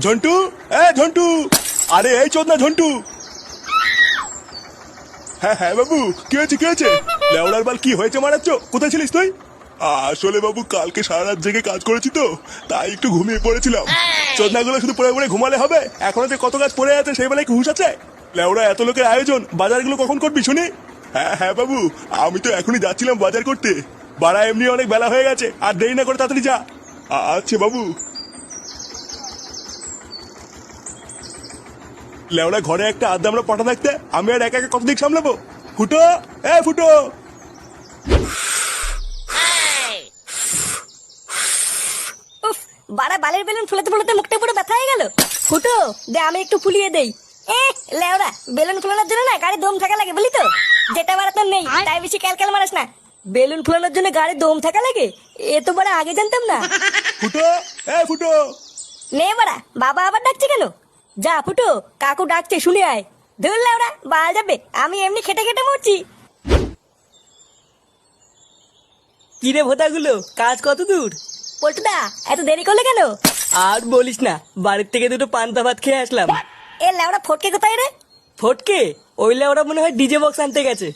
ঝন্টু, এ ঝন্টু, আরে এই চোদ না ঝন্টু। হ্যাঁ হ্যাঁ বাবু, কি হয়েছে কি হয়েছে? লেওড়ার বাল কি হয়েছে মারাচ্ছ? কোথায় ছিলিস তুই? আসলে বাবু কালকে সারা রাত জেগে কাজ করেছি তো, তাই একটু ঘুমিয়ে পড়েছিলাম। চোদনাগুলো শুধু পড়ে পড়ে ঘুমালে হবে? এখনো যে কত কাজ পড়ে আছে সেই বেলায় কি হুঁশ আছে? লেওড়া এত লোকের আয়োজন, বাজারগুলো কখন করবি শুনি? হ্যাঁ হ্যাঁ বাবু, আমি তো এখনই যাচ্ছিলাম বাজার করতে। বাড়া এমনি অনেক বেলা হয়ে গেছে, আর দেরি না করে তাড়াতাড়ি যা। আচ্ছা বাবু। লেওড়া ঘরে একটা আড্ডা আমরা পটা থাকতে আমি আর একা একা কত দিক সামলাবো? ফুটো, এ ফুটো। উফ, বাড়া বালের বেলুন ফুলাতে ফুলাতে মুখটা পুরো ব্যথা হয়ে গেল। ফুটো দে, আমি একটু ফুলিয়ে দেই। এ লেওরা, বেলুন ফুলানোর জন্য না গাড়ি দম থাকা লাগে বুঝলি তো? যেটা বাড়া তোর নেই তাই বেশি ক্যালক্যাল মারাস না। বেলুন ফুলানোর জন্য গাড়ি দম থাকা লাগে, এ তো বাড়া আগে জানতাম না। ফুটো, এ ফুটো। নে বাড়া, বাবা আবার ডাকছে কেন? যা ফুটো, কাকু ডাকছে শুনে আয়। ধুর লেওরা, বাল যাবে, আমি এমনি খেটে খেটে মরছি। কিরে ভোটাগুলো, কাজ কত দূর? পল্টুদা, এত দেরি করলে কেন? আর বলিস না, বাড়ির থেকে দুটো পান্তা ভাত খেয়ে আসলাম। এ লেওরা ফটকে কোথায় রে? ফটকে? ওই লেওরা মনে হয় ডিজে বক্স আনতে গেছে।